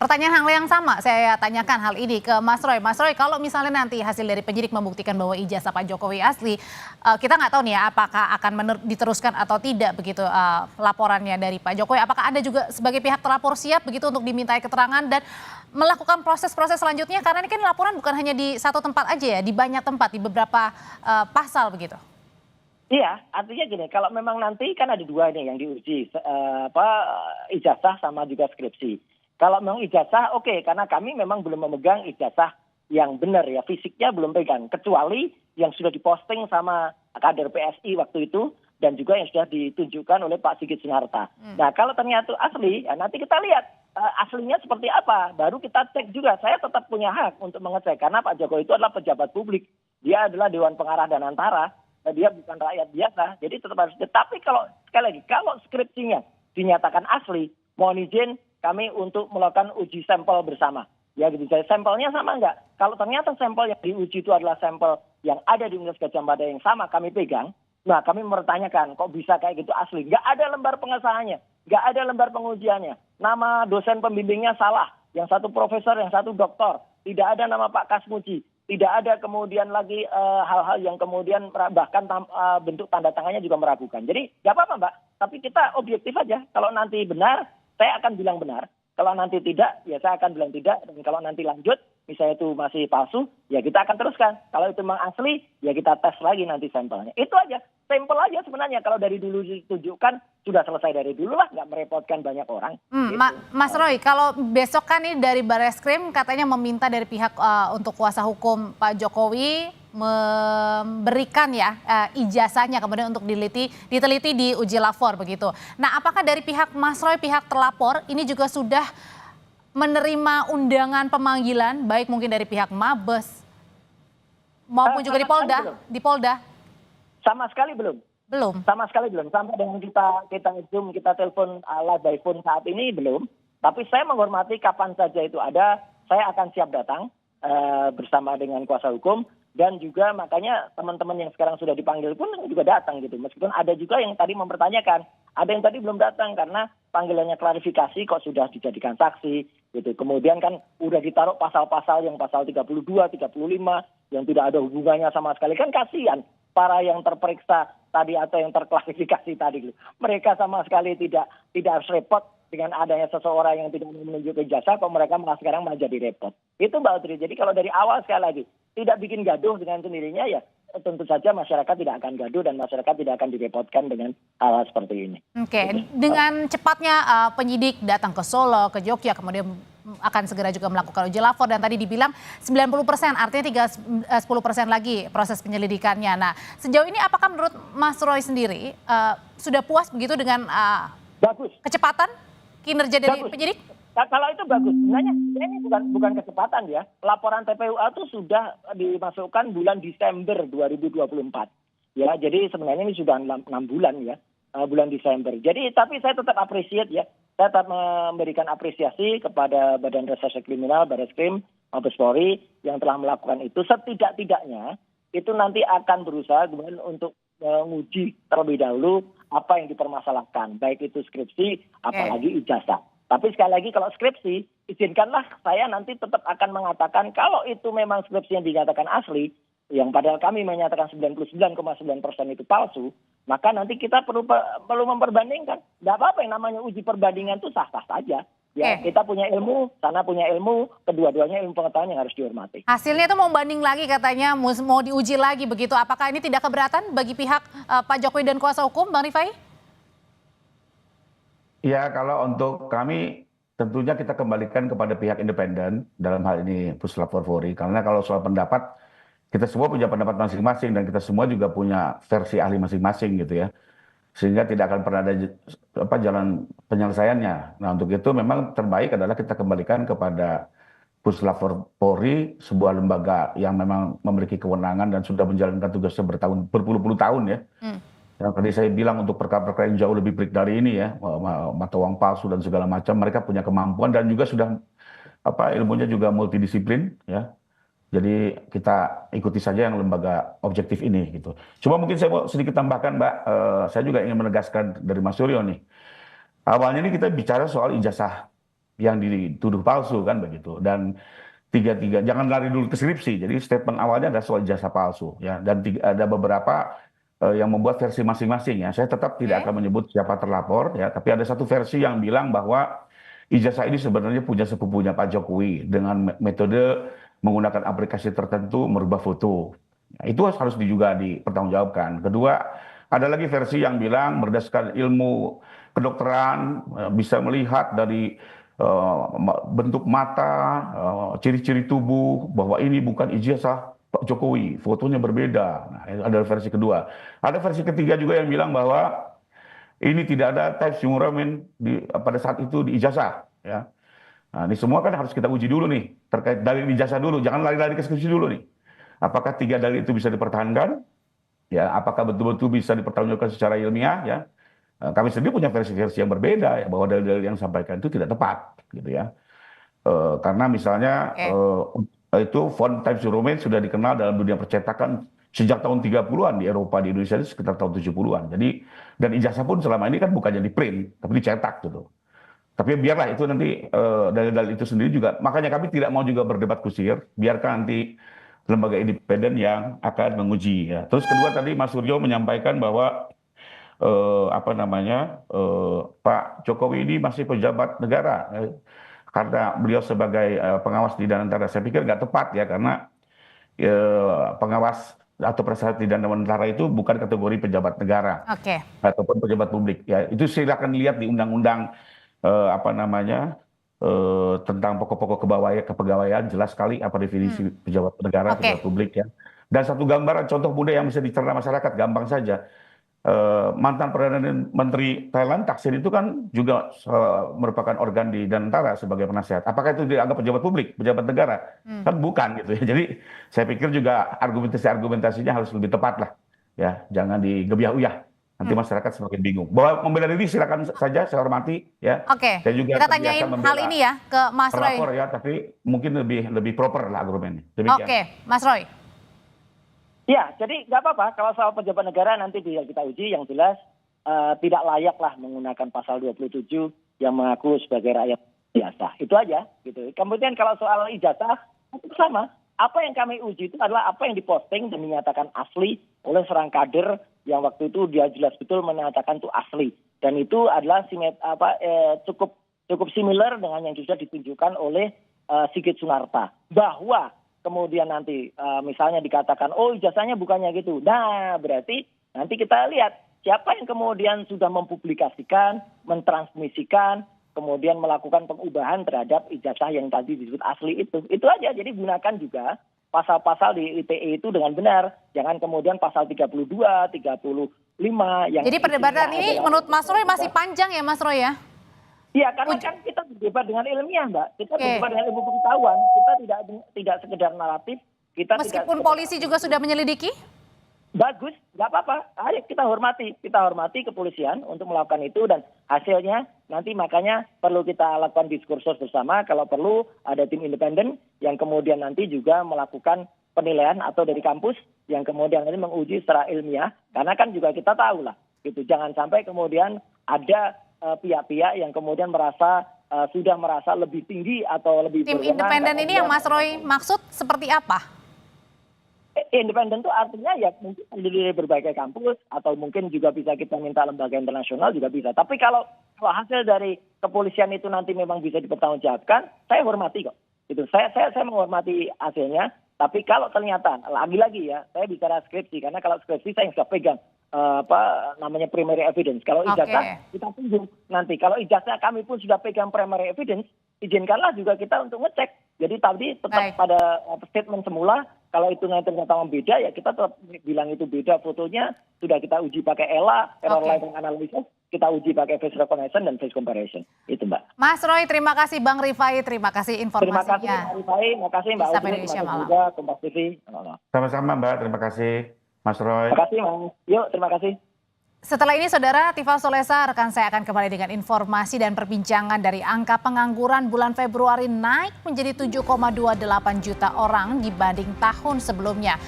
pertanyaan hal yang sama saya tanyakan hal ini ke Mas Roy. Mas Roy, kalau misalnya nanti hasil dari penyidik membuktikan bahwa ijazah Pak Jokowi asli, kita nggak tahu nih ya apakah akan diteruskan atau tidak begitu laporannya dari Pak Jokowi. Apakah Anda juga sebagai pihak terlapor siap begitu untuk dimintai keterangan dan melakukan proses-proses selanjutnya? Karena ini kan laporan bukan hanya di satu tempat aja ya, di banyak tempat, di beberapa pasal begitu. Iya, artinya gini, kalau memang nanti kan ada dua nih yang diuji, ijazah sama juga skripsi. Kalau memang ijazah, oke, karena kami memang belum memegang ijazah yang benar ya, fisiknya belum pegang. Kecuali yang sudah diposting sama kader PSI waktu itu, dan juga yang sudah ditunjukkan oleh Pak Sigit Sinarta. Nah, kalau ternyata asli, ya nanti kita lihat aslinya seperti apa. Baru kita cek juga, saya tetap punya hak untuk mengecek. Karena Pak Jokowi itu adalah pejabat publik. Dia adalah Dewan Pengarah dan Antara. Dia bukan rakyat biasa, jadi tetap harus. Tapi kalau sekali lagi, kalau skripsinya dinyatakan asli, mohon izin kami untuk melakukan uji sampel bersama. Ya gitu, sampelnya sama enggak? Kalau ternyata sampel yang diuji itu adalah sampel yang ada di Universitas Gadjah Mada yang sama kami pegang, nah kami mempertanyakan kok bisa kayak gitu asli? Enggak ada lembar pengesahannya, enggak ada lembar pengujiannya. Nama dosen pembimbingnya salah, yang satu profesor, yang satu doktor. Tidak ada nama Pak Kasmuji. Tidak ada kemudian lagi hal-hal yang kemudian bahkan bentuk tanda tangannya juga meragukan. Jadi nggak apa-apa Mbak, tapi kita objektif aja. Kalau nanti benar, saya akan bilang benar. Kalau nanti tidak, ya saya akan bilang tidak. Dan kalau nanti lanjut, misalnya itu masih palsu, ya kita akan teruskan. Kalau itu memang asli, ya kita tes lagi nanti sampelnya. Itu aja, sampel aja sebenarnya. Kalau dari dulu ditunjukkan, sudah selesai dari dulu lah, nggak merepotkan banyak orang. Gitu. Mas Roy, kalau besok kan ini dari Barreskrim katanya meminta dari pihak untuk kuasa hukum Pak Jokowi memberikan ya ijazahnya kemudian untuk diteliti di uji lapor begitu. Nah, apakah dari pihak Mas Roy, pihak terlapor ini juga sudah menerima undangan pemanggilan baik mungkin dari pihak Mabes maupun juga di Polda? Sama sekali belum. Belum. Sama sekali belum. Sampai dengan kita Zoom, kita telepon live by phone saat ini belum. Tapi saya menghormati kapan saja itu ada, saya akan siap datang bersama dengan kuasa hukum. Dan juga makanya teman-teman yang sekarang sudah dipanggil pun juga datang gitu. Meskipun ada juga yang tadi mempertanyakan, ada yang tadi belum datang karena panggilannya klarifikasi kok sudah dijadikan saksi gitu. Kemudian kan udah ditaruh pasal-pasal yang pasal 32, 35 yang tidak ada hubungannya sama sekali. Kan kasihan para yang terperiksa tadi atau yang terklarifikasi tadi gitu. Mereka sama sekali tidak harus repot dengan adanya seseorang yang tidak menunjukkan ijazah, kok mereka malah sekarang malah jadi repot. Itu Mbak Audrey. Jadi kalau dari awal sekali lagi tidak bikin gaduh dengan sendirinya, ya tentu saja masyarakat tidak akan gaduh dan masyarakat tidak akan direpotkan dengan hal seperti ini. Oke, dengan cepatnya penyidik datang ke Solo, ke Jogja, kemudian akan segera juga melakukan uji lapor dan tadi dibilang 90%, artinya tinggal 10% lagi proses penyelidikannya. Nah, sejauh ini apakah menurut Mas Roy sendiri sudah puas begitu dengan bagus kecepatan kinerja dari penyidik? Kalau itu bagus. Sebenarnya ini bukan kecepatan ya. Laporan TPUA itu sudah dimasukkan bulan Desember 2024. Ya, jadi sebenarnya ini sudah 6 bulan ya, bulan Desember. Jadi tapi saya tetap appreciate ya. Saya tetap memberikan apresiasi kepada Badan Reserse Kriminal, Barreskrim, Mabes Polri yang telah melakukan itu. Setidak-tidaknya itu nanti akan berusaha kemudian untuk menguji terlebih dahulu apa yang dipermasalahkan, baik itu skripsi, apalagi ijazah. Tapi sekali lagi kalau skripsi, izinkanlah saya nanti tetap akan mengatakan kalau itu memang skripsi yang dinyatakan asli, yang padahal kami menyatakan 99,9% itu palsu, maka nanti kita perlu memperbandingkan. Tidak apa-apa yang namanya uji perbandingan itu sah-sah saja. Ya, kita punya ilmu, sana punya ilmu, kedua-duanya ilmu pengetahuan yang harus dihormati. Hasilnya itu mau banding lagi katanya, mau diuji lagi begitu. Apakah ini tidak keberatan bagi pihak Pak Jokowi dan kuasa hukum, Bang Rifai? Ya, kalau untuk kami tentunya kita kembalikan kepada pihak independen dalam hal ini Puslap 4 karena kalau soal pendapat kita semua punya pendapat masing-masing dan kita semua juga punya versi ahli masing-masing gitu ya. Sehingga tidak akan pernah ada jalan penyelesaiannya. Nah, untuk itu memang terbaik adalah kita kembalikan kepada Puslap 4, sebuah lembaga yang memang memiliki kewenangan dan sudah menjalankan tugasnya berpuluh-puluh tahun ya. Yang tadi saya bilang untuk perkara-perkara yang jauh lebih pelik dari ini ya, mata uang palsu dan segala macam, mereka punya kemampuan dan juga sudah ilmunya juga multidisiplin ya. Jadi kita ikuti saja yang lembaga objektif ini gitu. Cuma mungkin saya mau sedikit tambahkan Mbak, saya juga ingin menegaskan dari Mas Suryo nih. Awalnya ini kita bicara soal ijazah yang dituduh palsu kan begitu. Dan tiga jangan lari dulu ke skripsi. Jadi statement awalnya ada soal ijazah palsu ya, dan ada beberapa yang membuat versi masing-masing ya. Saya tetap tidak akan menyebut siapa terlapor ya, tapi ada satu versi yang bilang bahwa ijazah ini sebenarnya punya sepupunya Pak Jokowi dengan metode menggunakan aplikasi tertentu merubah foto. Nah, itu harus juga dipertanggungjawabkan. Kedua, ada lagi versi yang bilang berdasarkan ilmu kedokteran bisa melihat dari bentuk mata, ciri-ciri tubuh bahwa ini bukan ijazah Pak Jokowi, fotonya berbeda. Nah, itu adalah versi kedua. Ada versi ketiga juga yang bilang bahwa ini tidak ada type sumuramen pada saat itu di ijazah. Ya. Nah, ini semua kan harus kita uji dulu nih, terkait dalil ijazah dulu, jangan lari-lari ke skripsi dulu nih. Apakah tiga dalil itu bisa dipertahankan? Ya, apakah betul-betul bisa dipertanggungjawabkan secara ilmiah? Ya, kami sendiri punya versi-versi yang berbeda, ya, bahwa dalil-dalil yang disampaikan itu tidak tepat, gitu ya. Karena misalnya itu font Times New Roman sudah dikenal dalam dunia percetakan sejak tahun 30-an di Eropa, di Indonesia itu sekitar tahun 70-an. Jadi, dan ijazah pun selama ini kan bukannya di print, tapi dicetak gitu. Tapi biarlah itu nanti dalil-dalil itu sendiri juga. Makanya kami tidak mau juga berdebat kusir, biarkan nanti lembaga independen yang akan menguji. Ya. Terus kedua tadi Mas Suryo menyampaikan bahwa Pak Jokowi ini masih pejabat negara. Karena beliau sebagai pengawas di Danantara, saya pikir nggak tepat ya, karena pengawas atau prasarat di Danantara itu bukan kategori pejabat negara ataupun pejabat publik. Ya, itu silakan lihat di undang-undang tentang pokok-pokok kepegawaian, jelas sekali apa definisi pejabat negara, pejabat publik ya. Dan satu gambaran contoh mudah yang bisa dicerna masyarakat, gampang saja. Mantan Perdana Menteri Thailand Thaksin itu kan juga merupakan organ di Danantara sebagai penasihat. Apakah itu dianggap pejabat publik, pejabat negara? Kan bukan gitu ya. Jadi saya pikir juga argumentasinya harus lebih tepat lah, ya. Jangan digebiah-uyah. Nanti masyarakat semakin bingung. Bahwa membela diri silakan saja, saya hormati ya. Saya juga kita tanyain hal ini ya ke Mas Roy. Ya, tapi mungkin lebih proper lah argumennya. Mas Roy. Ya, jadi nggak apa-apa kalau soal pejabat negara nanti bisa kita uji, yang jelas tidak layak lah menggunakan pasal 27 yang mengaku sebagai rakyat biasa. Itu aja gitu. Kemudian kalau soal ijazah itu sama. Apa yang kami uji itu adalah apa yang diposting dan dinyatakan asli oleh seorang kader yang waktu itu dia jelas betul menyatakan itu asli. Dan itu adalah cukup similar dengan yang sudah ditunjukkan oleh Sigit Sunarta. Bahwa kemudian nanti misalnya dikatakan, oh ijazahnya bukannya gitu. Nah berarti nanti kita lihat siapa yang kemudian sudah mempublikasikan, mentransmisikan, kemudian melakukan pengubahan terhadap ijazah yang tadi disebut asli itu. Itu aja, jadi gunakan juga pasal-pasal di ITE itu dengan benar. Jangan kemudian pasal 32, 35 yang... Jadi perdebatan ini menurut Mas Roy masih panjang ya Mas Roy ya? Iya, karena kan kita berdebat dengan ilmiah, Mbak. Kita berdebat dengan ilmu pengetahuan. Kita tidak sekedar naratif. Meskipun polisi juga sudah menyelidiki? Bagus, nggak apa-apa. Ayo kita hormati kepolisian untuk melakukan itu, dan hasilnya nanti makanya perlu kita lakukan diskursus bersama. Kalau perlu ada tim independen yang kemudian nanti juga melakukan penilaian atau dari kampus yang kemudian nanti menguji secara ilmiah. Karena kan juga kita tahu lah, gitu. Jangan sampai kemudian ada pihak-pihak yang kemudian sudah merasa lebih tinggi atau lebih tim independen ini yang Mas Roy maksud seperti apa? Independen itu artinya ya mungkin dari berbagai kampus atau mungkin juga bisa kita minta lembaga internasional juga bisa. Tapi kalau hasil dari kepolisian itu nanti memang bisa dipertanggungjawabkan, saya hormati kok. Itu saya menghormati hasilnya. Tapi kalau ternyata lagi-lagi ya, saya bicara skripsi karena kalau skripsi saya nggak pegang primary evidence. Kalau ijazah kita tunggu nanti. Kalau ijazah kami pun sudah pegang primary evidence, izinkanlah juga kita untuk ngecek. Jadi tadi tetap pada statement semula, kalau itu ternyata beda ya kita tetap bilang itu beda, fotonya sudah kita uji pakai ELA, error lighting analysis, kita uji pakai face recognition dan face comparison. Itu Mbak. Mas Roy, terima kasih Bang Rifai, terima kasih informasinya. Terima kasih Bang Rifai, terima kasih Mbak Udin, terima kasih juga Kompas TV. Sama-sama Mbak, terima kasih Mas Roy. Terima kasih Mas. Yuk, terima kasih. Setelah ini Saudara, Tifal Solesa rekan saya akan kembali dengan informasi dan perbincangan dari angka pengangguran bulan Februari naik menjadi 7,28 juta orang dibanding tahun sebelumnya.